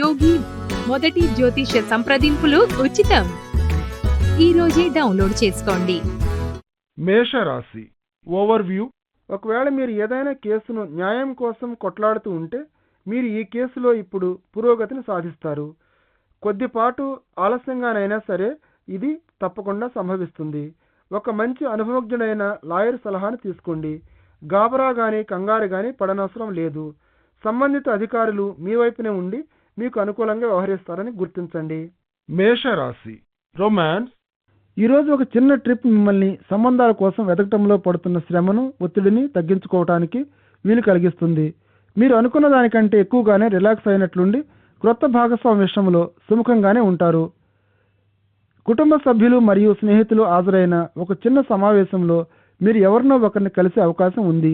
యోగి మొదటి జ్యోతిష సంప్రదింపులు ఉచితం. ఈ రోజే డౌన్లోడ్ చేసుకోండి. మేషరాశి ఓవర్వ్యూ. ఒకవేళ మీరు ఏదైనా కేసును న్యాయం కోసం కొట్లాడుతూ ఉంటే మీరు ఈ కేసులో ఇప్పుడు పురోగతిని సాధిస్తారు. కొద్దిపాటు ఆలస్యంగానైనా సరే ఇది తప్పకుండా సంభవిస్తుంది. ఒక మంచి అనుభవజ్ఞుడైన లాయర్ సలహాను తీసుకోండి. గాబరా గాని కంగారు గాని పడనవసరం లేదు. సంబంధిత అధికారులు మీ వైపునే ఉండి మీకు అనుకూలంగా వ్యవహరిస్తారని గుర్తించండి. మేషరాశి రొమాన్స్. ఈరోజు ఒక చిన్న ట్రిప్ మిమ్మల్ని సంబంధాల కోసం వెతకటంలో పడుతున్న శ్రమను ఒత్తిడిని తగ్గించుకోవడానికి వీలు కలిగిస్తుంది. మీరు అనుకున్న దానికంటే ఎక్కువగానే రిలాక్స్ అయినట్లుండి క్రొత్త భాగస్వామి విషయంలో సుముఖంగానే ఉంటారు. కుటుంబ సభ్యులు మరియు స్నేహితులు హాజరైన ఒక చిన్న సమావేశంలో మీరు ఎవరినో ఒకరిని కలిసే అవకాశం ఉంది.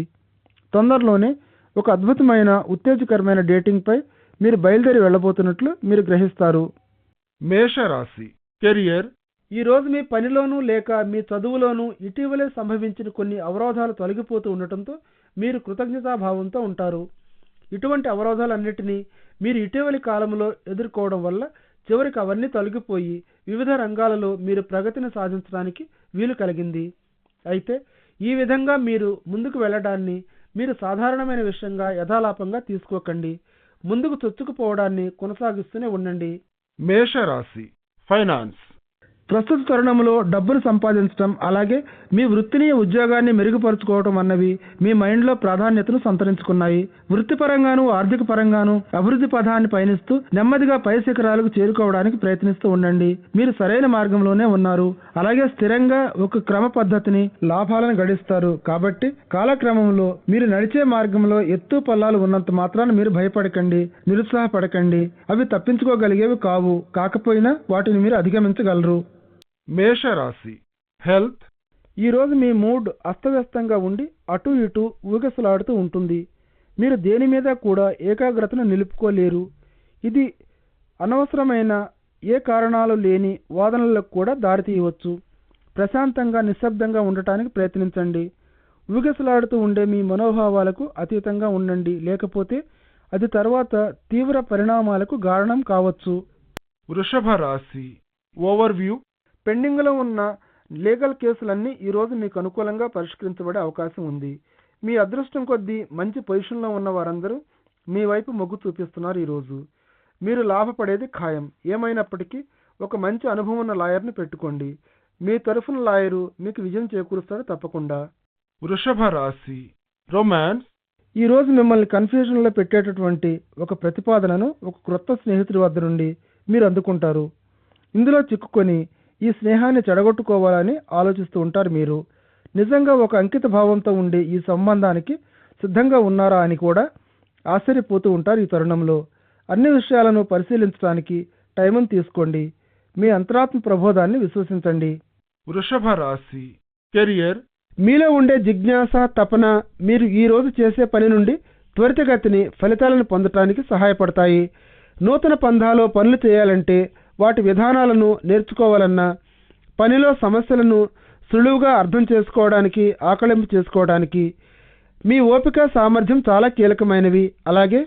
తొందరలోనే ఒక అద్భుతమైన ఉత్తేజకరమైన డేటింగ్పై మీరు బయలుదేరి వెళ్ళబోతున్నట్లు మీరు గ్రహిస్తారు. మేషరాశి కెరియర్. ఈరోజు మీ పనిలోనూ లేక మీ చదువులోనూ ఇటీవలే సంభవించిన కొన్ని అవరోధాలు తొలగిపోతూ ఉండటంతో మీరు కృతజ్ఞతాభావంతో ఉంటారు. ఇటువంటి అవరోధాలన్నిటినీ మీరు ఇటీవలి కాలంలో ఎదుర్కోవడం వల్ల చివరికి అవన్నీ తొలగిపోయి వివిధ రంగాలలో మీరు ప్రగతిని సాధించడానికి వీలు కలిగింది. అయితే ఈ విధంగా మీరు ముందుకు వెళ్ళడాన్ని మీరు సాధారణమైన విషయంగా యథాలాపంగా తీసుకోకండి. ముందుకు చొచ్చుకుపోవడాన్ని కొనసాగిస్తూనే ఉండండి. మేషరాశి ఫైనాన్స్. ప్రస్తుత తరుణంలో డబ్బును సంపాదించడం అలాగే మీ వృత్తిని ఉద్యోగాన్ని మెరుగుపరుచుకోవడం అన్నవి మీ మైండ్లో ప్రాధాన్యతను సంతరించుకున్నాయి. వృత్తిపరంగాను ఆర్థిక పరంగాను అభివృద్ధి పథాన్ని పయనిస్తూ నెమ్మదిగా పై శిఖరాలకు చేరుకోవడానికి ప్రయత్నిస్తూ ఉండండి. మీరు సరైన మార్గంలోనే ఉన్నారు. అలాగే స్థిరంగా ఒక క్రమ పద్ధతిని లాభాలను గడిస్తారు. కాబట్టి కాలక్రమంలో మీరు నడిచే మార్గంలో ఎత్తు పల్లాలు ఉన్నంత మాత్రాన మీరు భయపడకండి, నిరుత్సాహపడకండి. అవి తప్పించుకోగలిగేవి కావు. కాకపోయినా వాటిని మీరు అధిగమించగలరు. మేషరాశి హెల్త్. ఈరోజు మీ మూడ్ అస్తవ్యస్తంగా ఉండి అటు ఇటు ఊగసలాడుతూ ఉంటుంది. మీరు దేని మీద కూడా ఏకాగ్రతను నిలుపుకోలేరు. ఇది అనవసరమైన ఏ కారణాలు లేని వాదనలకు కూడా దారితీయవచ్చు. ప్రశాంతంగా నిశ్శబ్దంగా ఉండటానికి ప్రయత్నించండి. ఊగసలాడుతూ ఉండే మీ మనోభావాలకు అతీతంగా ఉండండి, లేకపోతే అది తర్వాత తీవ్ర పరిణామాలకు కారణం కావచ్చు. వృషభ రాశి ఓవర్వ్యూ. పెండింగ్లో ఉన్న లీగల్ కేసులన్నీ ఈరోజు మీకు అనుకూలంగా పరిష్కరించబడే అవకాశం ఉంది. మీ అదృష్టం కొద్దీ మంచి పొజిషన్లో ఉన్న వారందరూ మీ వైపు మొగ్గు చూపిస్తున్నారు. ఈరోజు మీరు లాభపడేది ఖాయం. ఏమైనప్పటికీ ఒక మంచి అనుభవం ఉన్న లాయర్ని పెట్టుకోండి. మీ తరఫున లాయరు మీకు విజయం చేకూరుస్తారు తప్పకుండా. వృషభ రాశి రొమాన్స్. ఈరోజు మిమ్మల్ని కన్ఫ్యూజన్లో పెట్టేటటువంటి ఒక ప్రతిపాదనను ఒక క్రొత్త స్నేహితుడి వద్ద నుండి మీరు అందుకుంటారు. ఇందులో చిక్కుకొని ఈ స్నేహాన్ని చెడగొట్టుకోవాలని ఆలోచిస్తూ ఉంటారు. మీరు నిజంగా ఒక అంకిత భావంతో ఉండి ఈ సంబంధానికి సిద్ధంగా ఉన్నారా అని కూడా ఆశ్చర్యపోతూ ఉంటారు. ఈ తరుణంలో అన్ని విషయాలను పరిశీలించడానికి టైంను తీసుకోండి. మీ అంతరాత్మ ప్రబోధాన్ని విశ్వసించండి. వృషభ రాశి కెరియర్. మీలో ఉండే జిజ్ఞాస తపన మీరు ఈ రోజు చేసే పని నుండి త్వరితగతిని ఫలితాలను పొందటానికి సహాయపడతాయి. నూతన పంథాలో పనులు చేయాలంటే వాటి విధానాలను నేర్చుకోవాలన్నా, పనిలో సమస్యలను సులువుగా అర్థం చేసుకోవడానికి, ఆకళింపు చేసుకోవడానికి మీ ఓపిక సామర్థ్యం చాలా కీలకమైనవి. అలాగే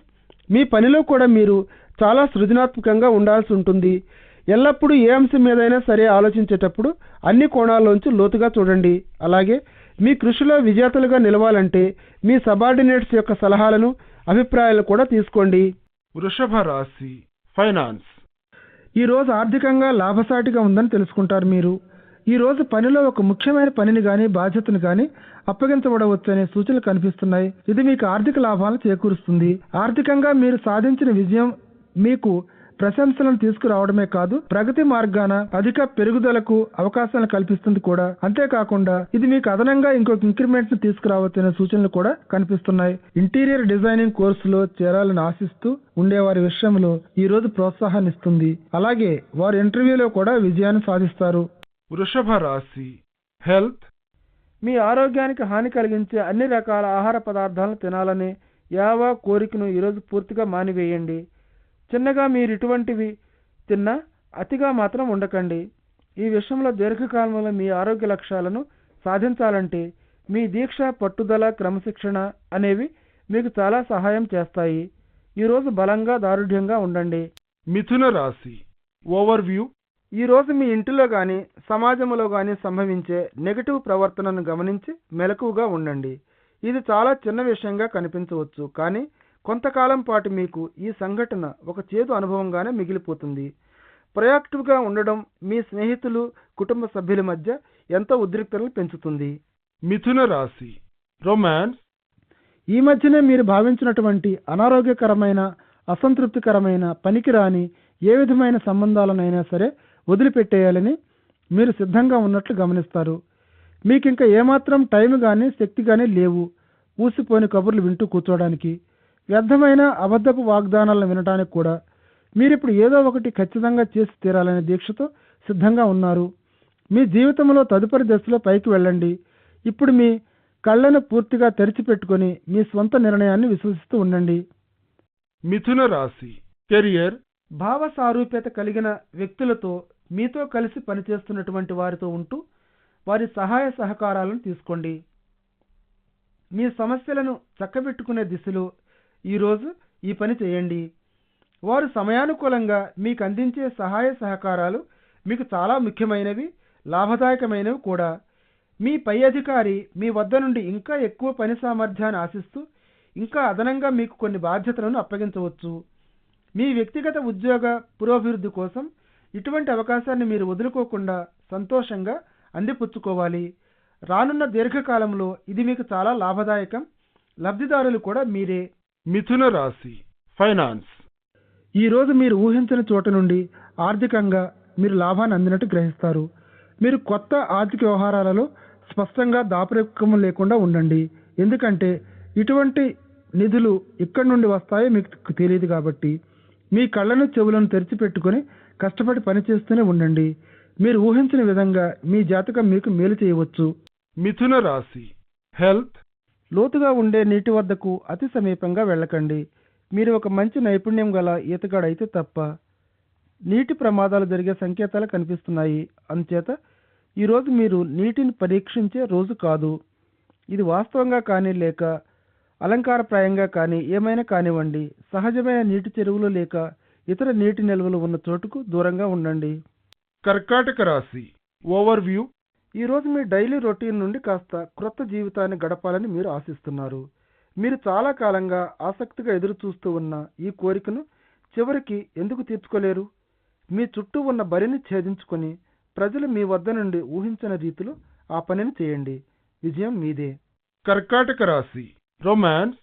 మీ పనిలో కూడా మీరు చాలా సృజనాత్మకంగా ఉండాల్సి ఉంటుంది. ఎల్లప్పుడూ ఏ అంశం మీదైనా సరే ఆలోచించేటప్పుడు అన్ని కోణాల్లోంచి లోతుగా చూడండి. అలాగే మీ కృషిలో విజేతలుగా నిలవాలంటే మీ సబార్డినేట్స్ యొక్క సలహాలను, అభిప్రాయాలు కూడా తీసుకోండి. వృషభ రాశి ఫైనాన్స్. ఈరోజు ఆర్థికంగా లాభసాటిగా ఉందని తెలుసుకుంటారు. మీరు ఈరోజు పనిలో ఒక ముఖ్యమైన పనిని కానీ బాధ్యతను కానీ అప్పగించబడవచ్చనే సూచనలు కనిపిస్తున్నాయి. ఇది మీకు ఆర్థిక లాభాలను చేకూరుస్తుంది. ఆర్థికంగా మీరు సాధించిన విజయం మీకు ప్రశంసలను తీసుకురావడమే కాదు, ప్రగతి మార్గాన అధిక పెరుగుదలకు అవకాశాలను కల్పిస్తుంది కూడా. అంతేకాకుండా ఇది మీకు అదనంగా ఇంకొక ఇంక్రిమెంట్ ను తీసుకురావచ్చనే సూచనలు కూడా కనిపిస్తున్నాయి. ఇంటీరియర్ డిజైనింగ్ కోర్సులో చేరాలని ఆశిస్తూ ఉండేవారి విషయంలో ఈ రోజు ప్రోత్సాహాన్ని ఇస్తుంది. అలాగే వారు ఇంటర్వ్యూలో కూడా విజయాన్ని సాధిస్తారు. వృషభ రాశి హెల్త్. మీ ఆరోగ్యానికి హాని కలిగించే అన్ని రకాల ఆహార పదార్థాలను తినాలనే యావా కోరికను ఈరోజు పూర్తిగా మానివేయండి. చిన్నగా మీరు ఇటువంటివి తిన్నా అతిగా మాత్రం ఉండకండి. ఈ విషయంలో దీర్ఘకాలంలో మీ ఆరోగ్య లక్ష్యాలను సాధించాలంటే మీ దీక్ష, పట్టుదల, క్రమశిక్షణ అనేవి మీకు చాలా సహాయం చేస్తాయి. ఈరోజు బలంగా దారుఢ్యంగా ఉండండి. మిథున రాశి ఓవర్వ్యూ. ఈరోజు మీ ఇంటిలో కానీ సమాజంలో కానీ సంభవించే నెగటివ్ ప్రవర్తనను గమనించి మెలకువగా ఉండండి. ఇది చాలా చిన్న విషయంగా కనిపించవచ్చు, కానీ కొంతకాలం పాటు మీకు ఈ సంఘటన ఒక చేదు అనుభవంగానే మిగిలిపోతుంది. ప్రొయాక్టివ్గా ఉండడం మీ స్నేహితులు, కుటుంబ సభ్యుల మధ్య ఎంతో ఉద్రిక్తతలను పెంచుతుంది. మిథున రాశి రొమాన్స్. ఈ మధ్యనే మీరు భావించినటువంటి అనారోగ్యకరమైన, అసంతృప్తికరమైన, పనికిరాని ఏ విధమైన సంబంధాలనైనా సరే వదిలిపెట్టేయాలని మీరు సిద్ధంగా ఉన్నట్లు గమనిస్తారు. మీకు ఇంకా ఏమాత్రం టైం కానీ శక్తి కానీ లేవు ఊసిపోని కబుర్లు వింటూ కూర్చోవడానికి, వ్యర్థమైన అబద్ధపు వాగ్దానాలను వినడానికి కూడా. మీరిప్పుడు ఏదో ఒకటి ఖచ్చితంగా చేసి తీరాలనే దీక్షతో సిద్ధంగా ఉన్నారు. మీ జీవితంలో తదుపరి దశలో పైకి వెళ్ళండి. ఇప్పుడు మీ కళ్ళను పూర్తిగా తెరిచిపెట్టుకొని మీ స్వంత నిర్ణయాన్ని విశ్వసిస్తూ ఉండండి. మిథున రాశి కెరియర్. భావ సారూప్యత కలిగిన వ్యక్తులతో, మీతో కలిసి పనిచేస్తున్నటువంటి వారితో ఉంటూ వారి సహాయ సహకారాలను తీసుకోండి. మీ సమస్యలను చక్కబెట్టుకునే దిశలో ఈరోజు ఈ పని చేయండి. వారు సమయానుకూలంగా మీకు అందించే సహాయ సహకారాలు మీకు చాలా ముఖ్యమైనవి, లాభదాయకమైనవి కూడా. మీ పై అధికారి మీ వద్ద నుండి ఇంకా ఎక్కువ పని సామర్థ్యాన్ని ఆశిస్తూ ఇంకా అదనంగా మీకు కొన్ని బాధ్యతలను అప్పగించవచ్చు. మీ వ్యక్తిగత ఉద్యోగ పురోభివృద్ధి కోసం ఇటువంటి అవకాశాన్ని మీరు వదులుకోకుండా సంతోషంగా అందిపుచ్చుకోవాలి. రానున్న దీర్ఘకాలంలో ఇది మీకు చాలా లాభదాయకం. లబ్ధిదారులు కూడా మీరే. మిథున రాశి ఫైనాన్స్. ఈరోజు మీరు ఊహించని చోట నుండి ఆర్థికంగా మీరు లాభాన్ని అందినట్టు గ్రహిస్తారు. మీరు కొత్త ఆర్థిక వ్యవహారాలలో స్పష్టంగా దాపరికం లేకుండా ఉండండి. ఎందుకంటే ఇటువంటి నిధులు ఇక్కడి నుండి వస్తాయో మీకు తెలియదు కాబట్టి మీ కళ్ళను చెవులను తెరిచిపెట్టుకొని కష్టపడి పనిచేస్తూనే ఉండండి. మీరు ఊహించిన విధంగా మీ జాతకం మీకు మేలు చేయవచ్చు. మిథున రాశి హెల్త్. లోతుగా ఉండే నీటి వద్దకు అతి సమీపంగా వెళ్ళకండి. మీరు ఒక మంచి నైపుణ్యం గల ఈతగాడైతే తప్ప. నీటి ప్రమాదాలు జరిగే సంకేతాలు కనిపిస్తున్నాయి. అందుచేత ఈరోజు మీరు నీటిని పరీక్షించే రోజు కాదు. ఇది వాస్తవంగా కానీ లేక అలంకారప్రాయంగా కానీ ఏమైనా కానివ్వండి, సహజమైన నీటి చెరువులు లేక ఇతర నీటి నిల్వలు ఉన్న చోటుకు దూరంగా ఉండండి. కర్కాటక రాశి ఓవర్వ్యూ. ఈరోజు మీ డైలీ రొటీన్ నుండి కాస్త క్రొత్త జీవితాన్ని గడపాలని మీరు ఆశిస్తున్నారు. మీరు చాలా కాలంగా ఆసక్తిగా ఎదురు చూస్తూ ఉన్న ఈ కోరికను చివరికి ఎందుకు తీర్చుకోలేరు? మీ చుట్టూ ఉన్న బరిని ఛేదించుకొని ప్రజలు మీ వద్ద నుండి ఊహించిన రీతిలో ఆ పనిని చేయండి. విజయం మీదే. కర్కాటక రాశి రొమాన్స్.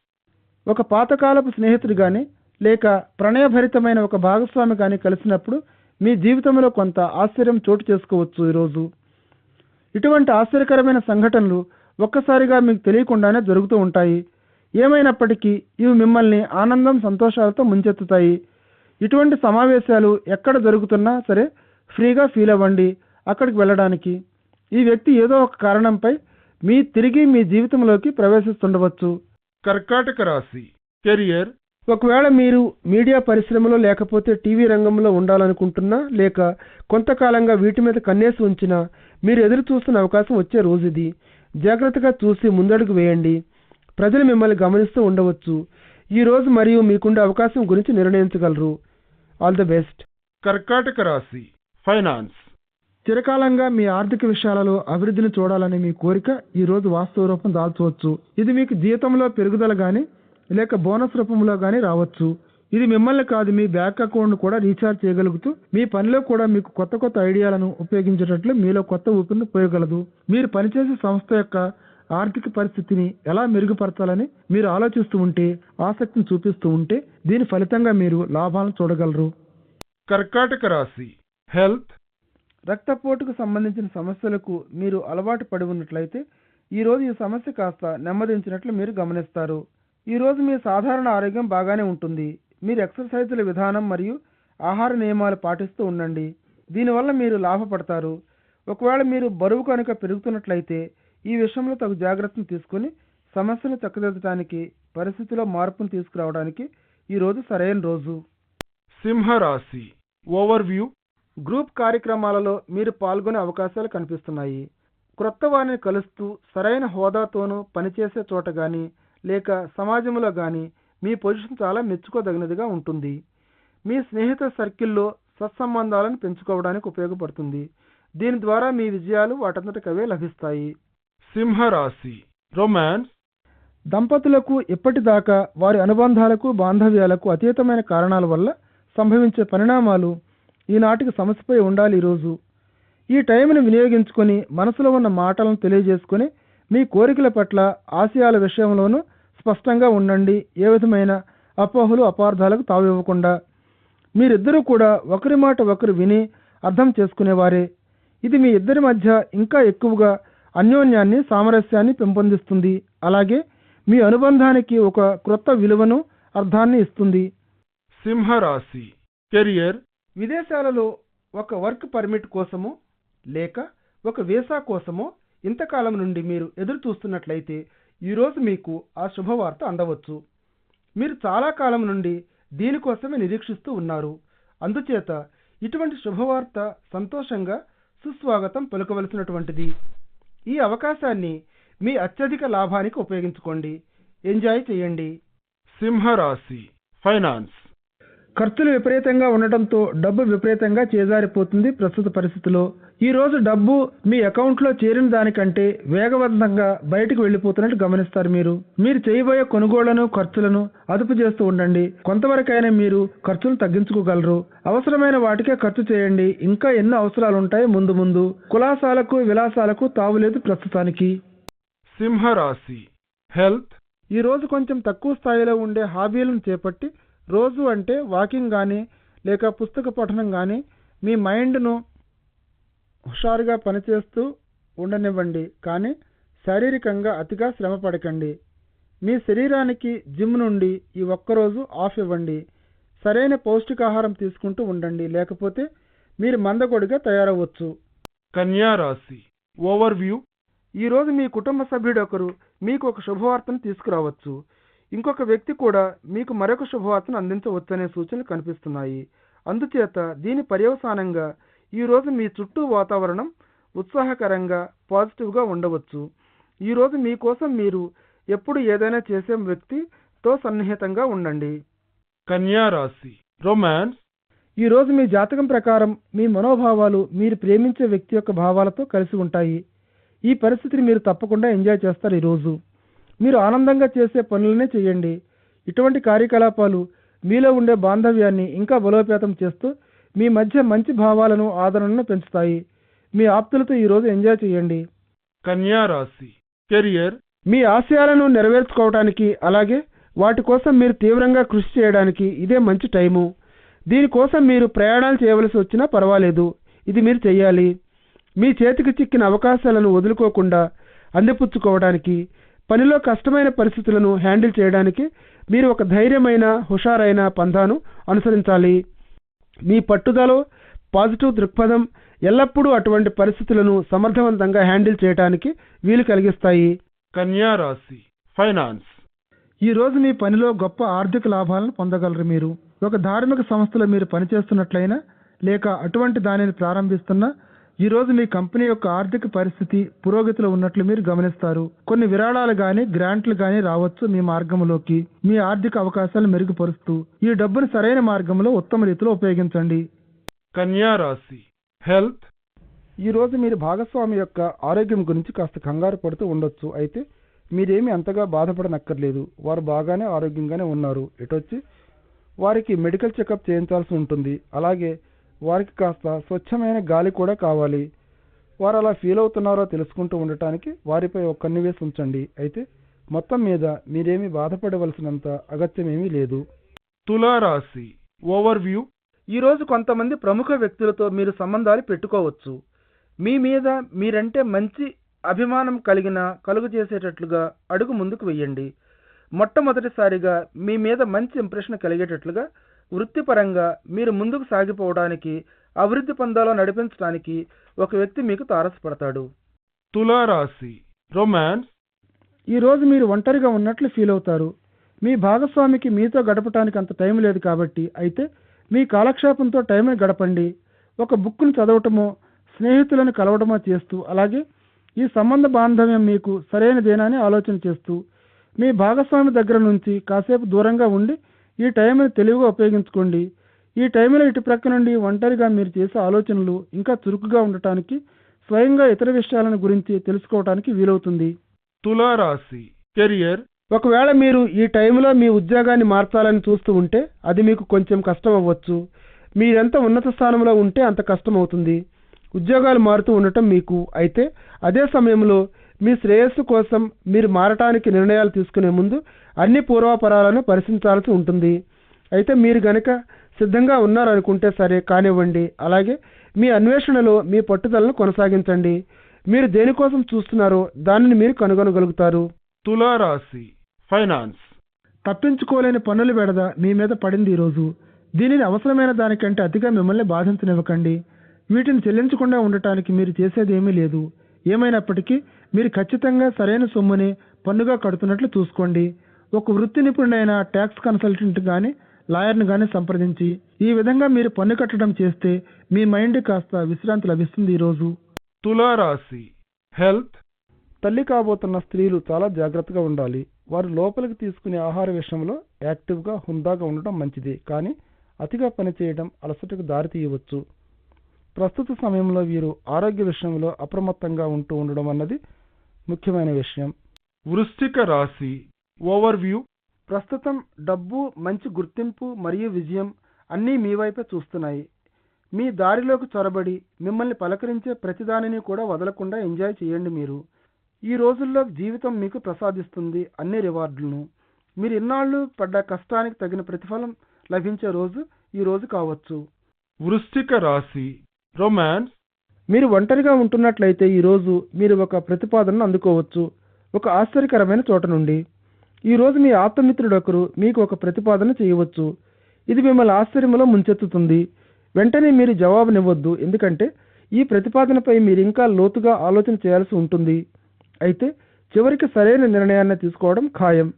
ఒక పాతకాలపు స్నేహితుడు కానీ లేక ప్రణయభరితమైన ఒక భాగస్వామి కానీ కలిసినప్పుడు మీ జీవితంలో కొంత ఆశ్చర్యం చోటు చేసుకోవచ్చు. ఈరోజు ఇటువంటి ఆశ్చర్యకరమైన సంఘటనలు ఒక్కసారిగా మీకు తెలియకుండానే జరుగుతూ ఉంటాయి. ఏమైనప్పటికీ ఇవి మిమ్మల్ని ఆనందం, సంతోషాలతో ముంచెత్తుతాయి. ఇటువంటి సమావేశాలు ఎక్కడ జరుగుతున్నా సరే ఫ్రీగా ఫీల్ అవ్వండి అక్కడికి వెళ్ళడానికి. ఈ వ్యక్తి ఏదో ఒక కారణంపై తిరిగి మీ జీవితంలోకి ప్రవేశిస్తుండవచ్చు. కర్కాటక రాశి కెరియర్. ఒకవేళ మీరు మీడియా పరిశ్రమలో లేకపోతే టీవీ రంగంలో ఉండాలనుకుంటున్నా లేక కొంతకాలంగా వీటి మీద కన్నేసి ఉంచినా మీరు ఎదురు చూస్తున్న అవకాశం వచ్చే రోజు ఇది. జాగ్రత్తగా చూసి ముందడుగు వేయండి. ప్రజలు మిమ్మల్ని గమనిస్తూ ఉండవచ్చు. ఈ రోజు మరియు మీకుండే అవకాశం గురించి నిర్ణయించగలరు. All the best. కర్కాటక రాశి ఫైనాన్స్. చిరకాలంగా మీ ఆర్థిక విషయాలలో అభివృద్ధిని చూడాలనే మీ కోరిక ఈ రోజు వాస్తవ రూపం దాల్చవచ్చు. ఇది మీకు జీతంలో పెరుగుదల కానీ లేక బోనస్ రూపంలో కానీ రావచ్చు. ఇది మిమ్మల్ని కాదు, మీ బ్యాంక్ అకౌంట్ కూడా రీఛార్జ్ చేయగలుగుతూ మీ పనిలో కూడా మీకు కొత్త కొత్త ఐడియాలను ఉపయోగించేటట్లు మీలో కొత్త ఊపిరిని పోయగలదు. మీరు పనిచేసే సంస్థ యొక్క ఆర్థిక పరిస్థితిని ఎలా మెరుగుపరచాలని మీరు ఆలోచిస్తూ ఉంటే, ఆసక్తిని చూపిస్తూ ఉంటే దీని ఫలితంగా మీరు లాభాలను చూడగలరు. కర్కాటక రాశి హెల్త్. రక్తపోటుకు సంబంధించిన సమస్యలకు మీరు అలవాటు పడి ఉన్నట్లయితే ఈరోజు ఈ సమస్య కాస్త నెమ్మదించినట్లు మీరు గమనిస్తారు. ఈరోజు మీ సాధారణ ఆరోగ్యం బాగానే ఉంటుంది. మీరు ఎక్సర్సైజుల విధానం మరియు ఆహార నియమాలు పాటిస్తూ ఉండండి. దీనివల్ల మీరు లాభపడతారు. ఒకవేళ మీరు బరువు కనుక పెరుగుతున్నట్లయితే ఈ విషయంలో తగు జాగ్రత్తను తీసుకుని సమస్యను చక్కదిద్దడానికి, పరిస్థితిలో మార్పును తీసుకురావడానికి ఈరోజు సరైన రోజు. సింహరాశి ఓవర్వ్యూ. గ్రూప్ కార్యక్రమాలలో మీరు పాల్గొనే అవకాశాలు కనిపిస్తున్నాయి. క్రొత్త వారిని కలుస్తూ సరైన హోదాతోనూ పనిచేసే చోట కానీ లేక సమాజంలో కానీ మీ పొజిషన్ చాలా మెచ్చుకోదగినదిగా ఉంటుంది. మీ స్నేహిత సర్కిల్లో సత్సంబంధాలను పెంచుకోవడానికి ఉపయోగపడుతుంది. దీని ద్వారా మీ విజయాలు వాటంతటకవే లభిస్తాయి. సింహరాశి రొమాన్స్. దంపతులకు ఇప్పటిదాకా వారి అనుబంధాలకు బాంధవ్యాలకు అతీతమైన కారణాల వల్ల సంభవించే పరిణామాలు ఈనాటికి సమస్యపై ఉండాలి. ఈరోజు ఈ టైంను వినియోగించుకొని మనసులో ఉన్న మాటలను తెలియజేసుకొని మీ కోరికల పట్ల ఆశయాల విషయంలోనూ స్పష్టంగా ఉండండి. ఏ విధమైన అపోహలు అపార్థాలకు తావివ్వకుండా. మీరిద్దరూ కూడా ఒకరి మాట ఒకరు విని అర్థం చేసుకునేవారే. ఇది మీ ఇద్దరి మధ్య ఇంకా ఎక్కువగా అన్యోన్యాన్ని సామరస్యాన్ని పెంపొందిస్తుంది. అలాగే మీ అనుబంధానికి ఒక క్రొత్త విలువను అర్థాన్ని ఇస్తుంది. సింహరాశి కెరియర్. విదేశాలలో ఒక వర్క్ పర్మిట్ కోసమో లేక ఒక వీసా కోసమో ఇంతకాలం నుండి మీరు ఎదురు చూస్తున్నట్లయితే ఈరోజు మీకు ఆ శుభవార్త అందవచ్చు. మీరు చాలా కాలం నుండి దీనికోసమే నిరీక్షిస్తూ ఉన్నారు. అందుచేత ఇటువంటి శుభవార్త సంతోషంగా సుస్వాగతం పలుకవలసినటువంటిది. ఈ అవకాశాన్ని మీ అత్యధిక లాభానికి ఉపయోగించుకోండి. ఎంజాయ్ చేయండి. సింహరాశి ఫైనాన్స్. ఖర్చులు విపరీతంగా ఉండటంతో డబ్బు విపరీతంగా చేజారిపోతుంది. ప్రస్తుత పరిస్థితిలో ఈ రోజు డబ్బు మీ అకౌంట్లో చేరిన దానికంటే వేగవంతంగా బయటకు వెళ్ళిపోతున్నట్టు గమనిస్తారు. మీరు చేయబోయే కొనుగోళ్లను ఖర్చులను అదుపు చేస్తూ ఉండండి. కొంతవరకైనా మీరు ఖర్చులు తగ్గించుకోగలరు. అవసరమైన వాటికే ఖర్చు చేయండి. ఇంకా ఎన్నో అవసరాలు ఉంటాయి ముందు. కులాసాలకు విలాసాలకు తావులేదు ప్రస్తుతానికి. సింహరాశి హెల్త్. ఈ రోజు కొంచెం తక్కువ స్థాయిలో ఉండే హాబీలను చేపట్టి రోజు అంటే వాకింగ్ కానీ లేక పుస్తక పఠనం కానీ మీ మైండ్ను హుషారుగా పనిచేస్తూ ఉండనివ్వండి. కానీ శారీరకంగా అతిగా శ్రమ పడకండి. మీ శరీరానికి జిమ్ నుండి ఈ ఒక్కరోజు ఆఫ్ ఇవ్వండి. సరైన పౌష్టికాహారం తీసుకుంటూ ఉండండి. లేకపోతే మీరు మందకొడిగా తయారవచ్చు. కన్యా రాశి ఓవర్వ్యూ. ఈరోజు మీ కుటుంబ సభ్యుడు ఒకరు మీకు ఒక శుభవార్తను తీసుకురావచ్చు. ఇంకొక వ్యక్తి కూడా మీకు మరొక శుభవార్తను అందించవచ్చనే సూచనలు కనిపిస్తున్నాయి. అందుచేత దీని పర్యవసానంగా ఈరోజు మీ చుట్టూ వాతావరణం ఉత్సాహకరంగా పాజిటివ్గా ఉండవచ్చు. ఈరోజు మీకోసం మీరు ఎప్పుడు ఏదైనా చేసే వ్యక్తితో సన్నిహితంగా ఉండండి. కన్యా రాశి రొమాన్స్. ఈరోజు మీ జాతకం ప్రకారం మీ మనోభావాలు మీరు ప్రేమించే వ్యక్తి యొక్క భావాలతో కలిసి ఉంటాయి. ఈ పరిస్థితిని మీరు తప్పకుండా ఎంజాయ్ చేస్తారు. ఈరోజు మీరు ఆనందంగా చేసే పనులనే చేయండి. ఇటువంటి కార్యకలాపాలు మీలో ఉండే బాంధవ్యాన్ని ఇంకా బలోపేతం చేస్తూ మీ మధ్య మంచి భావాలను ఆదరణను పెంచుతాయి. మీ ఆప్తులతో ఈరోజు ఎంజాయ్ చేయండి. కన్యా రాశి కెరియర్. మీ ఆశయాలను నెరవేర్చుకోవడానికి అలాగే వాటి కోసం మీరు తీవ్రంగా కృషి చేయడానికి ఇదే మంచి టైము. దీనికోసం మీరు ప్రయాణాలు చేయవలసి వచ్చినా పర్వాలేదు. ఇది మీరు చెయ్యాలి. మీ చేతికి చిక్కిన అవకాశాలను వదులుకోకుండా అందిపుచ్చుకోవడానికి, పనిలో కష్టమైన పరిస్థితులను హ్యాండిల్ చేయడానికి మీరు ఒక ధైర్యమైన హుషారైన పంథాను అనుసరించాలి. మీ పట్టుదల పాజిటివ్ దృక్పథం ఎల్లప్పుడూ అటువంటి పరిస్థితులను సమర్థవంతంగా హ్యాండిల్ చేయడానికి వీలు కలిగిస్తాయి. కన్యా రాశి ఫైనాన్స్. ఈరోజు మీ పనిలో గొప్ప ఆర్థిక లాభాలను పొందగలరు. మీరు ఒక ధార్మిక సంస్థలో మీరు పనిచేస్తున్నట్లయినా లేక అటువంటి దానిని ప్రారంభిస్తున్నా ఈరోజు మీ కంపెనీ యొక్క ఆర్థిక పరిస్థితి పురోగతిలో ఉన్నట్లు మీరు గమనిస్తారు. కొన్ని విరాళాలు గాని గ్రాంట్లు గాని రావచ్చు మీ మార్గంలోకి. మీ ఆర్థిక అవకాశాలను మెరుగుపరుస్తూ ఈ డబ్బును సరైన మార్గంలో ఉత్తమ రీతిలో ఉపయోగించండి. కన్యా రాశి హెల్త్. ఈరోజు మీరు భాగస్వామి యొక్క ఆరోగ్యం గురించి కాస్త కంగారు పడుతూ ఉండొచ్చు. అయితే మీరేమీ అంతగా బాధపడనక్కర్లేదు. వారు బాగానే ఆరోగ్యంగానే ఉన్నారు. ఇటొచ్చి వారికి మెడికల్ చెకప్ చేయించాల్సి ఉంటుంది. అలాగే వారికి కాస్త స్వచ్ఛమైన గాలి కూడా కావాలి. వారు అలా ఫీల్ అవుతున్నారో తెలుసుకుంటూ ఉండటానికి వారిపై ఒక కన్ను వేసి ఉంచండి. అయితే మొత్తం మీద మీరేమీ బాధపడవలసినంత అగత్యమేమీ లేదు. తులారాశి ఓవర్వ్యూ. ఈరోజు కొంతమంది ప్రముఖ వ్యక్తులతో మీరు సంబంధాలు పెట్టుకోవచ్చు. మీ మీద మీరంటే మంచి అభిమానం కలుగు చేసేటట్లుగా అడుగు ముందుకు వెయ్యండి. మొట్టమొదటిసారిగా మీ మీద మంచి ఇంప్రెషన్ కలిగేటట్లుగా వృత్తిపరంగా మీరు ముందుకు సాగిపోవడానికి, అభివృద్ధి పందాలో నడిపించడానికి ఒక వ్యక్తి మీకు తారసపడతాడు. తులారాశి రొమాన్స్. ఈరోజు మీరు ఒంటరిగా ఉన్నట్లు ఫీల్ అవుతారు. మీ భాగస్వామికి మీతో గడపడానికి అంత టైం లేదు కాబట్టి అయితే మీ కాలక్షేపంతో టైంని గడపండి. ఒక బుక్ను చదవటమో స్నేహితులను కలవడమో చేస్తూ అలాగే ఈ సంబంధ బాంధవ్యం మీకు సరైనదేనని ఆలోచన చేస్తూ మీ భాగస్వామి దగ్గర నుంచి కాసేపు దూరంగా ఉండి ఈ టైంని తెలివిగా ఉపయోగించుకోండి. ఈ టైంలో ఇటు ప్రక్క నుండి ఒంటరిగా మీరు చేసే ఆలోచనలు ఇంకా చురుకుగా ఉండటానికి, స్వయంగా ఇతర విషయాలను గురించి తెలుసుకోవటానికి వీలవుతుంది. తులారాశి కెరియర్. ఒకవేళ మీరు ఈ టైంలో మీ ఉద్యోగాన్ని మార్చాలని చూస్తూ ఉంటే అది మీకు కొంచెం కష్టం అవ్వచ్చు. మీరెంత ఉన్నత స్థానంలో ఉంటే అంత కష్టం అవుతుంది ఉద్యోగాలు మారుతూ ఉండటం మీకు. అయితే అదే సమయంలో మీ శ్రేయస్సు కోసం మీరు మారటానికి నిర్ణయాలు తీసుకునే ముందు అన్ని పూర్వాపరాలను పరిశీలించాల్సి ఉంటుంది. అయితే మీరు గనక సిద్ధంగా ఉన్నారనుకుంటే సరే కానివ్వండి. అలాగే మీ అన్వేషణలో మీ పట్టుదలను కొనసాగించండి. మీరు దేనికోసం చూస్తున్నారో దానిని మీరు కనుగొనగలుగుతారు. తులారాశి ఫైనాన్స్. తప్పించుకోలేని పన్నుల బెడద మీ మీద పడింది ఈరోజు. దీనిని అవసరమైన దానికంటే అతిగా మిమ్మల్ని బాధించనివ్వకండి. వీటిని చెల్లించకుండా ఉండటానికి మీరు చేసేది ఏమీ లేదు. ఏమైనప్పటికీ మీరు ఖచ్చితంగా సరైన సొమ్ముని పన్నుగా కడుతున్నట్లు చూసుకోండి. ఒక వృత్తి నిపుణుడైన ట్యాక్స్ కన్సల్టెంట్ కానీ లాయర్ను కానీ సంప్రదించి ఈ విధంగా మీరు పన్ను కట్టడం చేస్తే మీ మైండ్ కాస్త విశ్రాంతి లభిస్తుంది ఈరోజు. తులారాశి హెల్త్. తల్లి కాబోతున్న స్త్రీలు చాలా జాగ్రత్తగా ఉండాలి. వారు లోపలికి తీసుకునే ఆహార విషయంలో యాక్టివ్గా హుందాగా ఉండటం మంచిది. కానీ అతిగా పనిచేయడం అలసటకు దారితీయవచ్చు. ప్రస్తుత సమయంలో వీరు ఆరోగ్య విషయంలో అప్రమత్తంగా ఉంటూ ఉండడం అన్నది ముఖ్యమైన విషయం. వృశ్చిక రాశి ఓవర్వ్యూ. ప్రస్తుతం డబ్బు, మంచి గుర్తింపు మరియు విజయం అన్నీ మీ వైపే చూస్తున్నాయి. మీ దారిలోకి చొరబడి మిమ్మల్ని పలకరించే ప్రతిదానిని కూడా వదలకుండా ఎంజాయ్ చేయండి. మీరు ఈ రోజుల్లో జీవితం మీకు ప్రసాదిస్తుంది అన్ని రివార్డులను. మీరు ఇన్నాళ్ళు పడ్డ కష్టానికి తగిన ప్రతిఫలం లభించే రోజు ఈ రోజు కావచ్చు. వృశ్చిక రాశి రొమాన్స్. మీరు ఒంటరిగా ఉంటున్నట్లయితే ఈరోజు మీరు ఒక ప్రతిపాదనను అందుకోవచ్చు ఒక ఆశ్చర్యకరమైన చోట నుండి. ఈరోజు మీ ఆప్తమిత్రుడు ఒకరు మీకు ఒక ప్రతిపాదన చేయవచ్చు. ఇది మిమ్మల్ని ఆశ్చర్యంలో ముంచెత్తుతుంది. వెంటనే మీరు జవాబునివ్వద్దు, ఎందుకంటే ఈ ప్రతిపాదనపై మీరు ఇంకా లోతుగా ఆలోచన చేయాల్సి ఉంటుంది. అయితే చివరికి సరైన నిర్ణయాన్ని తీసుకోవడం ఖాయం.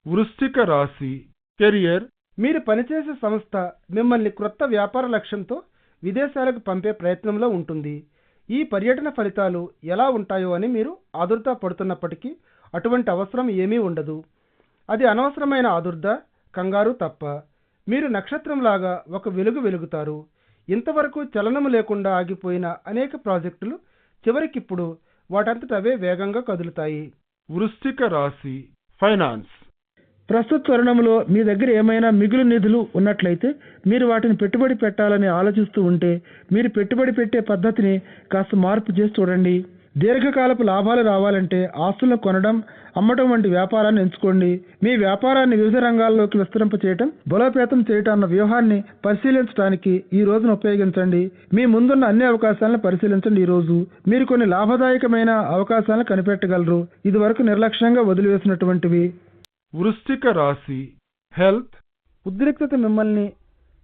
వృశ్చిక రాశి కెరియర్. మీరు పనిచేసే సంస్థ మిమ్మల్ని క్రొత్త వ్యాపార లక్ష్యంతో విదేశాలకు పంపే ప్రయత్నంలో ఉంటుంది. ఈ పర్యటన ఫలితాలు ఎలా ఉంటాయో అని మీరు ఆదుర్దా పడుతున్నప్పటికీ అటువంటి అవసరం ఏమీ ఉండదు. అది అనవసరమైన ఆదుర్దా, కంగారు తప్ప. మీరు నక్షత్రంలాగా ఒక వెలుగు వెలుగుతారు. ఇంతవరకు చలనము లేకుండా ఆగిపోయిన అనేక ప్రాజెక్టులు చివరికిప్పుడు వాటంతట అవే వేగంగా కదులుతాయి. వృశ్చిక రాశి ఫైనాన్స్. ప్రస్తుత తరుణంలో మీ దగ్గర ఏమైనా మిగులు నిధులు ఉన్నట్లయితే మీరు వాటిని పెట్టుబడి పెట్టాలని ఆలోచిస్తూ ఉంటే మీరు పెట్టుబడి పెట్టే పద్ధతిని కాస్త మార్పు చేసి చూడండి. దీర్ఘకాలపు లాభాలు రావాలంటే ఆస్తులను కొనడం, అమ్మటం వంటి వ్యాపారాన్ని ఎంచుకోండి. మీ వ్యాపారాన్ని వివిధ రంగాల్లోకి విస్తరింప చేయటం, బలోపేతం చేయటం అన్న వ్యూహాన్ని పరిశీలించడానికి ఈ రోజును ఉపయోగించండి. మీ ముందున్న అన్ని అవకాశాలను పరిశీలించండి. ఈ రోజు మీరు కొన్ని లాభదాయకమైన అవకాశాలను కనిపెట్టగలరు, ఇది వరకు నిర్లక్ష్యంగా వదిలివేసినటువంటివి. వృశ్చిక రాశి హెల్త్. ఉద్రిక్తత మిమ్మల్ని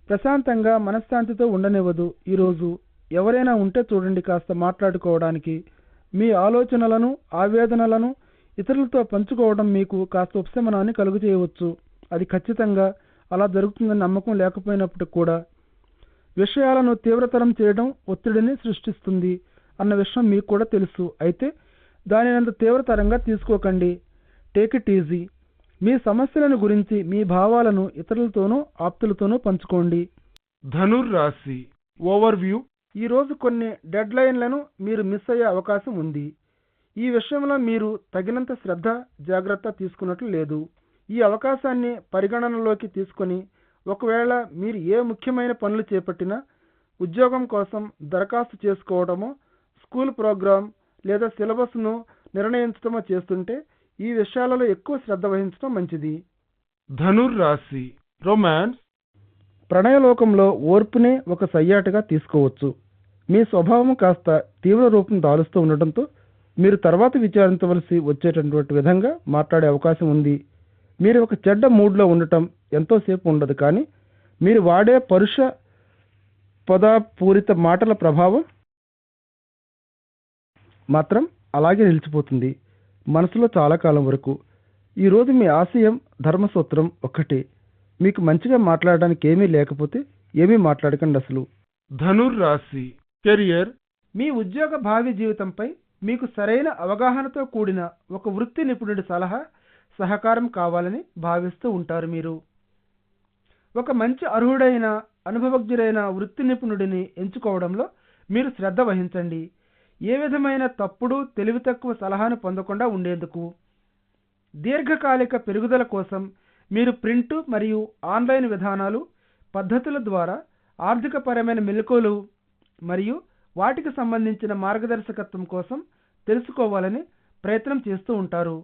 ప్రశాంతంగా మనశ్శాంతితో ఉండనివ్వదు. ఈరోజు ఎవరైనా ఉంటే చూడండి కాస్త మాట్లాడుకోవడానికి. మీ ఆలోచనలను, ఆవేదనలను ఇతరులతో పంచుకోవడం మీకు కాస్త ఉపశమనాన్ని కలుగు చేయవచ్చు. అది ఖచ్చితంగా అలా జరుగుతుందని నమ్మకం లేకపోయినప్పుడు కూడా విషయాలను తీవ్రతరం చేయడం ఒత్తిడిని సృష్టిస్తుంది అన్న విషయం మీకు కూడా తెలుసు. అయితే దానినంత తీవ్రతరంగా తీసుకోకండి. Take it easy. మీ సమస్యలను గురించి మీ భావాలను ఇతరులతోనూ ఆప్తులతోనూ పంచుకోండి. ధనుర్రాశి ఓవర్వ్యూ. ఈరోజు కొన్ని డెడ్ లైన్లను మీరు మిస్ అయ్యే అవకాశం ఉంది. ఈ విషయంలో మీరు తగినంత శ్రద్ధ, జాగ్రత్త తీసుకున్నట్లు లేదు. ఈ అవకాశాన్ని పరిగణనలోకి తీసుకొని ఒకవేళ మీరు ఏ ముఖ్యమైన పనులు చేపట్టినా, ఉద్యోగం కోసం దరఖాస్తు చేసుకోవడమో, స్కూల్ ప్రోగ్రాం లేదా సిలబస్ను నిర్ణయించడమో చేస్తుంటే ఈ విషయాలలో ఎక్కువ శ్రద్ధ వహించడం మంచిది. ధనుర్రాశి రొమాన్స్. ప్రణయలోకంలో ఓర్పునే ఒక సయ్యాటగా తీసుకోవచ్చు. మీ స్వభావం కాస్త తీవ్ర రూపం దాలుస్తూ ఉండటంతో మీరు తర్వాత విచారించవలసి వచ్చేటటువంటి విధంగా మాట్లాడే అవకాశం ఉంది. మీరు ఒక చెడ్డ మూడ్లో ఉండటం ఎంతోసేపు ఉండదు, కానీ మీరు వాడే పరుష పదపూరిత మాటల ప్రభావం మాత్రం అలాగే నిలిచిపోతుంది మనసులో చాలా కాలం వరకు. ఈరోజు మీ ఆశయం, ధర్మసూత్రం ఒక్కటే. మీకు మంచిగా మాట్లాడడానికి ఏమీ లేకపోతే ఏమీ మాట్లాడకండి అసలు. ధనుర్రాశి కెరియర్. మీ ఉద్యోగ భావి జీవితంపై మీకు సరైన అవగాహనతో కూడిన ఒక వృత్తి నిపుణుడి సలహా, సహకారం కావాలని భావిస్తూ ఉంటారు. మీరు ఒక మంచి అర్హుడైన అనుభవజ్ఞుడైన వృత్తి నిపుణుడిని ఎంచుకోవడంలో మీరు శ్రద్ధ వహించండి. ఏ విధమైన తప్పుడు తెలివి తక్కువ సలహాను పొందకుండా ఉండేందుకు దీర్ఘకాలిక పెరుగుదల కోసం మీరు ప్రింట్ మరియు ఆన్లైన్ విధానాలు పద్ధతుల ద్వారా ఆర్థికపరమైన మెలకువలు మరియు వాటికి సంబంధించిన మార్గదర్శకత్వం కోసం తెలుసుకోవాలని ప్రయత్నం చేస్తూ ఉంటారు.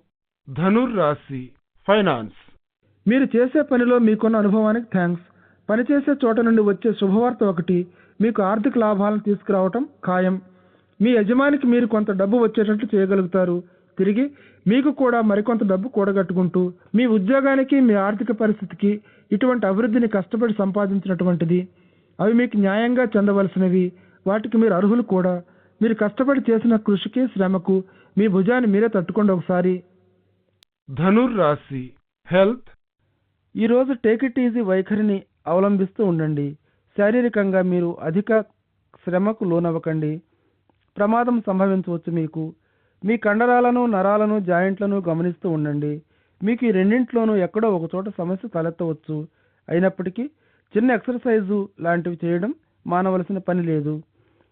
ధనుర్ రాశి ఫైనాన్స్. మీరు చేసే పనిలో మీకున్న అనుభవానికి థ్యాంక్స్. పనిచేసే చోట నుండి వచ్చే శుభవార్త ఒకటి మీకు ఆర్థిక లాభాలను తీసుకురావటం ఖాయం. మీ యజమానికి మీరు కొంత డబ్బు వచ్చేటట్లు చేయగలుగుతారు. తిరిగి మీకు కూడా మరికొంత డబ్బు కూడగట్టుకుంటూ మీ ఉద్యోగానికి మీ ఆర్థిక పరిస్థితికి ఇటువంటి అభివృద్ధిని కష్టపడి సంపాదించినటువంటిది. అవి మీకు న్యాయంగా చెందవలసినవి. వాటికి మీరు అర్హులు కూడా. మీరు కష్టపడి చేసిన కృషికి శ్రమకు మీ భుజాన్ని మీరే తట్టుకోండి ఒకసారి. ధనుర్ రాశి హెల్త్. ఈరోజు టేక్ ఇట్ ఈజీ వైఖరిని అవలంబిస్తూ ఉండండి. శారీరకంగా మీరు అధిక శ్రమకు లోనవ్వకండి. ప్రమాదం సంభవించవచ్చు. మీకు మీ కండరాలను నరాలను జాయింట్లను గమనిస్తూ ఉండండి. మీకు ఈ రెండింటిలోనూ ఎక్కడో ఒక చోట సమస్య తలెత్తవచ్చు. అయినప్పటికీ చిన్న ఎక్సర్సైజు లాంటివి చేయడం మానవలసిన పని లేదు.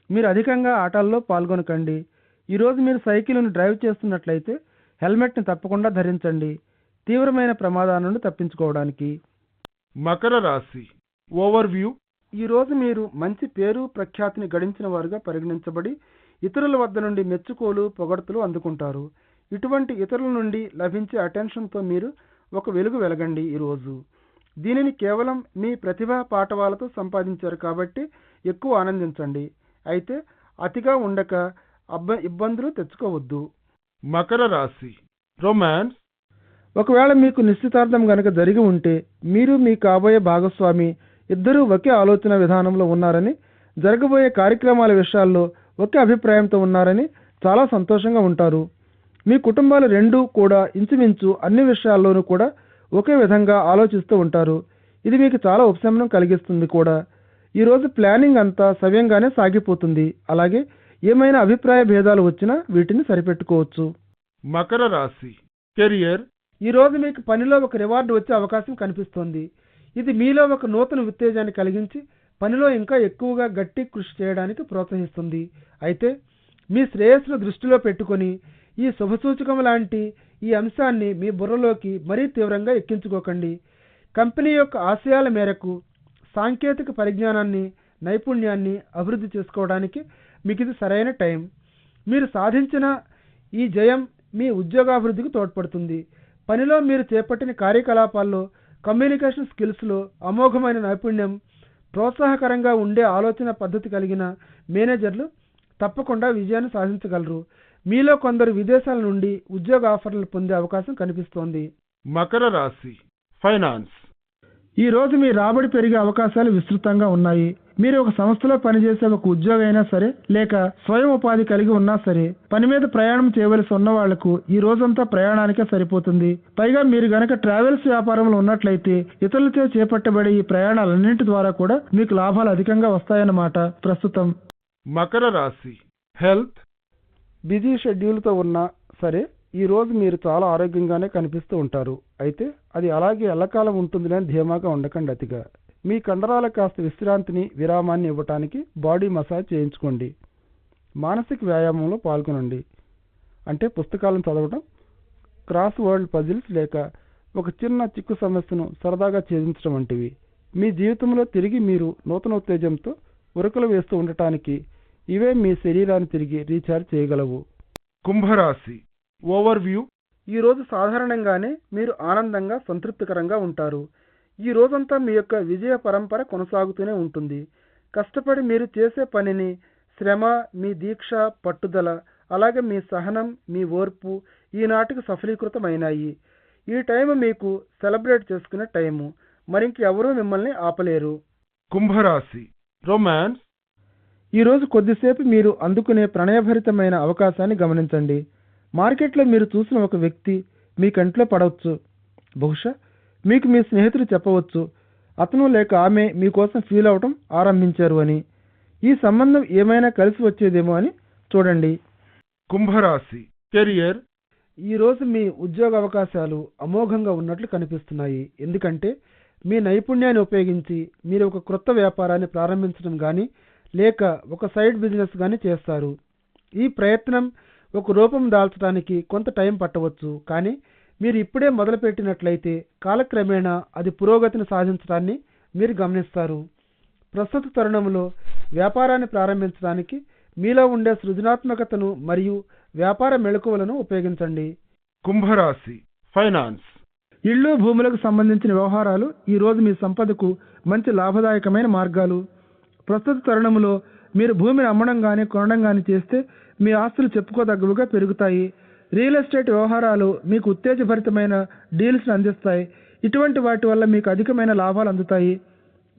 మీరు అధికంగా ఆటల్లో పాల్గొనకండి. ఈరోజు మీరు సైకిల్ను డ్రైవ్ చేస్తున్నట్లయితే హెల్మెట్ని తప్పకుండా ధరించండి, తీవ్రమైన ప్రమాదాల నుండి తప్పించుకోవడానికి. మకర రాశి ఓవర్వ్యూ. ఈరోజు మీరు మంచి పేరు ప్రఖ్యాతిని గడించిన వారుగా పరిగణించబడి ఇతరుల వద్ద నుండి మెచ్చుకోలు పొగడ్తలు అందుకుంటారు. ఇటువంటి ఇతరుల నుండి లభించే అటెన్షన్తో మీరు ఒక వెలుగు వెలగండి. ఈరోజు దీనిని కేవలం మీ ప్రతిభా పాటవాలతో సంపాదించారు కాబట్టి ఎక్కువ ఆనందించండి. అయితే అతిగా ఉండక ఇబ్బందులు తెచ్చుకోవద్దు. మకర రాశి రొమాన్స్. ఒకవేళ మీకు నిశ్చితార్థం గనక జరిగి ఉంటే మీరు మీ కాబోయే భాగస్వామి ఇద్దరూ ఒకే ఆలోచన విధానంలో ఉన్నారని, జరగబోయే కార్యక్రమాల విషయాల్లో ఒకే అభిప్రాయంతో ఉన్నారని చాలా సంతోషంగా ఉంటారు. మీ కుటుంబాలు రెండూ కూడా ఇంచుమించు అన్ని విషయాల్లోనూ కూడా ఒకే విధంగా ఆలోచిస్తూ ఉంటారు. ఇది మీకు చాలా ఉపశమనం కలిగిస్తుంది కూడా. ఈరోజు ప్లానింగ్ అంతా సవ్యంగానే సాగిపోతుంది. అలాగే ఏమైనా అభిప్రాయ భేదాలు వచ్చినా వీటిని సరిపెట్టుకోవచ్చు. మకర రాశి కెరియర్. ఈరోజు మీకు పనిలో ఒక రివార్డు వచ్చే అవకాశం కనిపిస్తోంది. ఇది మీలో ఒక నూతన ఉత్తేజాన్ని కలిగించి పనిలో ఇంకా ఎక్కువగా గట్టి కృషి చేయడానికి ప్రోత్సహిస్తుంది. అయితే మీ శ్రేయస్సును దృష్టిలో పెట్టుకొని ఈ శుభసూచకం లాంటి ఈ అంశాన్ని మీ బుర్రలోకి మరీ తీవ్రంగా ఎక్కించుకోకండి. కంపెనీ యొక్క ఆశయాల మేరకు సాంకేతిక పరిజ్ఞానాన్ని నైపుణ్యాన్ని అభివృద్ధి చేసుకోవడానికి మీకు ఇది సరైన టైం. మీరు సాధించిన ఈ జయం మీ ఉద్యోగాభివృద్ధికి తోడ్పడుతుంది. పనిలో మీరు చేపట్టిన కార్యకలాపాల్లో కమ్యూనికేషన్ స్కిల్స్లో అమోఘమైన నైపుణ్యం, ప్రోత్సాహకరంగా ఉండే ఆలోచన పద్ధతి కలిగిన మేనేజర్లు తప్పకుండా విజయాన్ని సాధించగలరు. మీలో కొందరు విదేశాల నుండి ఉద్యోగ ఆఫర్లు పొందే అవకాశం కనిపిస్తోంది. మకర రాశి ఫైనాన్స్. ఈ రోజు మీ రాబడి పెరిగే అవకాశాలు విస్తృతంగా ఉన్నాయి. మీరు ఒక సంస్థలో పనిచేసే ఒక ఉద్యోగి అయినా సరే, లేక స్వయం ఉపాధి కలిగి ఉన్నా సరే, పని మీద ప్రయాణం చేయవలసి ఉన్న వాళ్లకు ఈ రోజంతా ప్రయాణానికే సరిపోతుంది. పైగా మీరు గనక ట్రావెల్స్ వ్యాపారంలో ఉన్నట్లయితే ఇతరులచే చేపట్టబడే ఈ ప్రయాణాలన్నింటి ద్వారా కూడా మీకు లాభాలు అధికంగా వస్తాయన్నమాట ప్రస్తుతం. మకర రాశి హెల్త్. బిజీ షెడ్యూల్తో ఉన్నా సరే ఈ రోజు మీరు చాలా ఆరోగ్యంగానే కనిపిస్తూ ఉంటారు. అయితే అది అలాగే ఎల్లకాలం ఉంటుందని ధీమాగా ఉండకండి అతిగా. మీ కండరాలకు కాస్త విశ్రాంతిని విరామాన్ని ఇవ్వటానికి బాడీ మసాజ్ చేయించుకోండి. మానసిక వ్యాయామంలో పాల్గొనండి. అంటే పుస్తకాలను చదవడం, క్రాస్ వర్డ్ పజిల్స్ లేక ఒక చిన్న చిక్కు సమస్యను సరదాగా ఛేదించడం వంటివి. మీ జీవితంలో తిరిగి మీరు నూతన ఉత్తేజంతో ఉరకలు వేస్తూ ఉండటానికి ఇవే మీ శరీరాన్ని తిరిగి రీఛార్జ్ చేయగలవు. కుంభరాశి ఓవర్వ్యూ. ఈరోజు సాధారణంగానే మీరు ఆనందంగా సంతృప్తికరంగా ఉంటారు. ఈ రోజంతా మీ యొక్క విజయ పరంపర కొనసాగుతూనే ఉంటుంది. కష్టపడి మీరు చేసే పనిని శ్రమ, మీ దీక్ష, పట్టుదల, అలాగే మీ సహనం, మీ ఓర్పు ఈనాటికి సఫలీకృతమైనాయి. ఈ టైం మీకు సెలబ్రేట్ చేసుకునే టైము. మరింకెవరూ మిమ్మల్ని ఆపలేరు. కుంభరాశి రొమాన్స్. ఈరోజు కొద్దిసేపు మీరు అందుకునే ప్రణయభరితమైన అవకాశాన్ని గమనించండి. మార్కెట్లో మీరు చూసిన ఒక వ్యక్తి మీ కంట్లో పడవచ్చు. బహుశా మీకు మీ స్నేహితులు చెప్పవచ్చు అతను లేక ఆమె మీకోసం ఫీల్ అవటం ఆరంభించారు అని. ఈ సంబంధం ఏమైనా కలిసి వచ్చేదేమో అని చూడండి. కుంభరాశి కెరియర్. ఈరోజు మీ ఉద్యోగ అవకాశాలు అమోఘంగా ఉన్నట్లు కనిపిస్తున్నాయి. ఎందుకంటే మీ నైపుణ్యాన్ని ఉపయోగించి మీరు ఒక క్రొత్త వ్యాపారాన్ని ప్రారంభించడం కానీ లేక ఒక సైడ్ బిజినెస్ కానీ చేస్తారు. ఈ ప్రయత్నం ఒక రూపం దాల్చడానికి కొంత టైం పట్టవచ్చు, కానీ మీరు ఇప్పుడే మొదలుపెట్టినట్లయితే కాలక్రమేణా అది పురోగతిని సాధించడాన్ని మీరు గమనిస్తారు. ప్రస్తుత తరుణంలో వ్యాపారాన్ని ప్రారంభించడానికి మీలో ఉండే సృజనాత్మకతను మరియు వ్యాపార మెళకువలను ఉపయోగించండి. కుంభరాశి ఫైనాన్స్. ఇళ్ళు భూములకు సంబంధించిన వ్యవహారాలు ఈరోజు మీ సంపదకు మంచి లాభదాయకమైన మార్గాలు. ప్రస్తుత తరుణంలో మీరు భూమిని అమ్మడం కానీ కొనడం కానీ చేస్తే మీ ఆస్తులు చెప్పుకోదగ్గవుగా పెరుగుతాయి. రియల్ ఎస్టేట్ వ్యవహారాలు మీకు ఉత్తేజభరితమైన డీల్స్ను అందిస్తాయి. ఇటువంటి వాటి వల్ల మీకు అధికమైన లాభాలు అందుతాయి.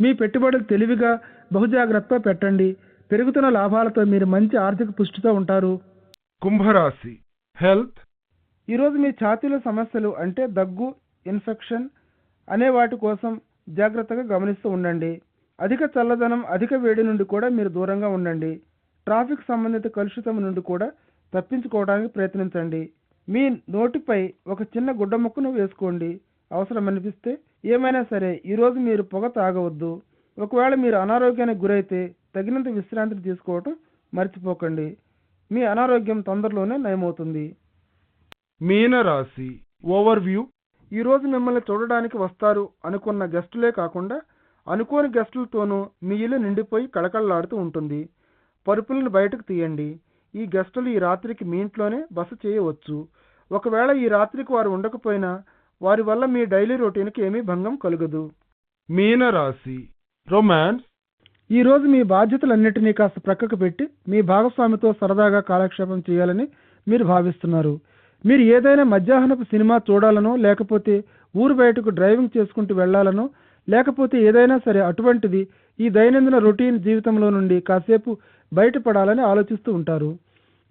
మీ పెట్టుబడులు తెలివిగా బహుజాగ్రత్తతో పెట్టండి. పెరుగుతున్న లాభాలతో మీరు మంచి ఆర్థిక పుష్టితో ఉంటారు. కుంభరాశి హెల్త్. ఈరోజు మీ ఛాతీలో సమస్యలు అంటే దగ్గు, ఇన్ఫెక్షన్ అనే వాటి కోసం జాగ్రత్తగా గమనిస్తూ ఉండండి. అధిక చల్లదనం, అధిక వేడి నుండి కూడా మీరు దూరంగా ఉండండి. ట్రాఫిక్ సంబంధిత కలుషితం నుండి కూడా తప్పించుకోవడానికి ప్రయత్నించండి. మీ నోటిపై ఒక చిన్న గుడ్డ ముక్కను వేసుకోండి. అవసరం అనిపిస్తే ఏమైనా సరే ఈరోజు మీరు పొగ తాగవద్దు. ఒకవేళ మీరు అనారోగ్యానికి గురైతే తగినంత విశ్రాంతిని తీసుకోవటం మర్చిపోకండి. మీ అనారోగ్యం తొందరలోనే నయమవుతుంది. మీనరాశి ఓవర్వ్యూ. ఈరోజు మిమ్మల్ని చూడడానికి వస్తారు అనుకున్న గెస్టులే కాకుండా అనుకోని గెస్టులతోనూ మీ ఇల్లు నిండిపోయి కళకళలాడుతూ ఉంటుంది. పరుపులను బయటకు తీయండి. ఈ గెస్టులు ఈ రాత్రికి మీ ఇంట్లోనే బస చేయవచ్చు. ఒకవేళ ఈ రాత్రికి వారు ఉండకపోయినా వారి వల్ల మీ డైలీ రొటీన్కి ఏమీ భంగం కలుగదు. మీనరాశి రొమాన్స్. ఈరోజు మీ బాధ్యతలన్నిటినీ కాస్త ప్రక్కకు పెట్టి మీ భాగస్వామితో సరదాగా కాలక్షేపం చేయాలని మీరు భావిస్తున్నారు. మీరు ఏదైనా మధ్యాహ్నపు సినిమా చూడాలనో లేకపోతే ఊరు బయటకు డ్రైవింగ్ చేసుకుంటూ వెళ్లాలనో లేకపోతే ఏదైనా సరే అటువంటిది ఈ దైనందిన రొటీన్ జీవితంలో నుండి కాసేపు బయటపడాలని ఆలోచిస్తూ ఉంటారు.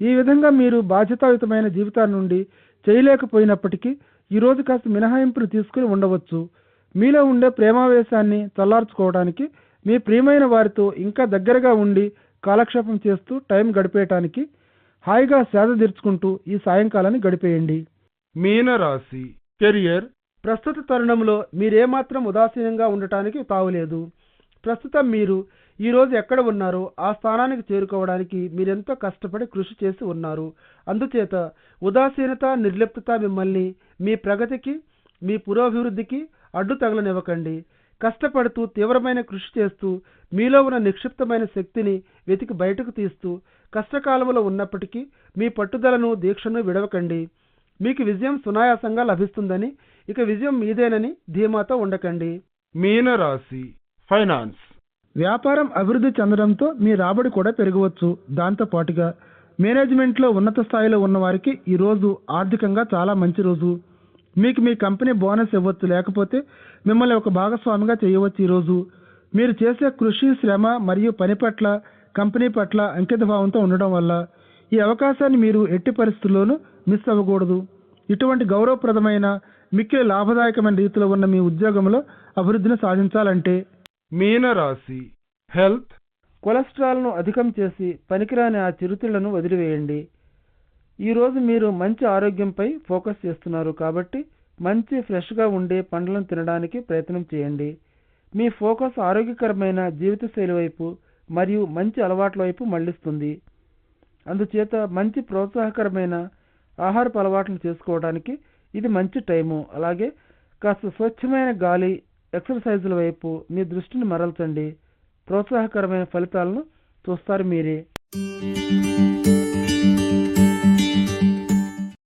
ఈ విధంగా మీరు బాధ్యతాయుతమైన జీవితాన్ని నుండి చేయలేకపోయినప్పటికీ ఈరోజు కాస్త మినహాయింపును తీసుకుని ఉండవచ్చు. మీలో ఉండే ప్రేమావేశాన్ని చల్లార్చుకోవడానికి మీ ప్రియమైన వారితో ఇంకా దగ్గరగా ఉండి కాలక్షేపం చేస్తూ టైం గడిపేయటానికి హాయిగా సేద తీర్చుకుంటూ ఈ సాయంకాలాన్ని గడిపేయండి. మీనరాశి కెరియర్. ప్రస్తుత తరుణంలో మీరేమాత్రం ఉదాసీనంగా ఉండటానికి తావులేదు. ప్రస్తుతం మీరు ఈరోజు ఎక్కడ ఉన్నారో ఆ స్థానానికి చేరుకోవడానికి మీరెంతో కష్టపడి కృషి చేసి ఉన్నారు. అందుచేత ఉదాసీనత, నిర్లిప్తత మిమ్మల్ని మీ ప్రగతికి, మీ పురోభివృద్ధికి అడ్డు తగలనివ్వకండి. కష్టపడుతూ తీవ్రమైన కృషి చేస్తూ మీలో ఉన్న నిక్షిప్తమైన శక్తిని వెతికి బయటకు తీస్తూ కష్టకాలంలో ఉన్నప్పటికీ మీ పట్టుదలను, దీక్షను విడవకండి. మీకు విజయం సునాయాసంగా లభిస్తుందని, ఇక విజయం మీదేనని ధీమాతో ఉండకండి. మీనరాశి ఫైనాన్స్. వ్యాపారం అభివృద్ధి చెందడంతో మీ రాబడి కూడా పెరగవచ్చు. దాంతో పాటుగా మేనేజ్మెంట్లో ఉన్నత స్థాయిలో ఉన్నవారికి ఈరోజు ఆర్థికంగా చాలా మంచి రోజు. మీకు మీ కంపెనీ బోనస్ ఇవ్వచ్చు, లేకపోతే మిమ్మల్ని ఒక భాగస్వామిగా చేయవచ్చు. ఈరోజు మీరు చేసే కృషి, శ్రమ మరియు పని పట్ల, కంపెనీ పట్ల అంకితభావంతో ఉండడం వల్ల ఈ అవకాశాన్ని మీరు ఎట్టి పరిస్థితుల్లోనూ మిస్ అవ్వకూడదు. ఇటువంటి గౌరవప్రదమైన, మిక్కిలి లాభదాయకమైన రీతిలో ఉన్న మీ ఉద్యోగంలో అభివృద్ధిని సాధించాలంటే మీనరాశి హెల్త్. కొలెస్ట్రాల్ను అధికం చేసి పనికిరాని ఆ చిరుతిళ్లను వదిలివేయండి. ఈరోజు మీరు మంచి ఆరోగ్యంపై ఫోకస్ చేస్తున్నారు కాబట్టి మంచి ఫ్రెష్గా ఉండే పండ్లను తినడానికి ప్రయత్నం చేయండి. మీ ఫోకస్ ఆరోగ్యకరమైన జీవితశైలి వైపు మరియు మంచి అలవాట్ల వైపు మళ్లిస్తుంది. అందుచేత మంచి ప్రోత్సాహకరమైన ఆహారపు అలవాట్లను చేసుకోవడానికి ఇది మంచి టైము. అలాగే కాస్త స్వచ్ఛమైన గాలి, ఎక్సర్సైజుల వైపు మీ దృష్టిని మరల్చండి. ప్రోత్సాహకరమైన ఫలితాలను చూస్తారు మీరే.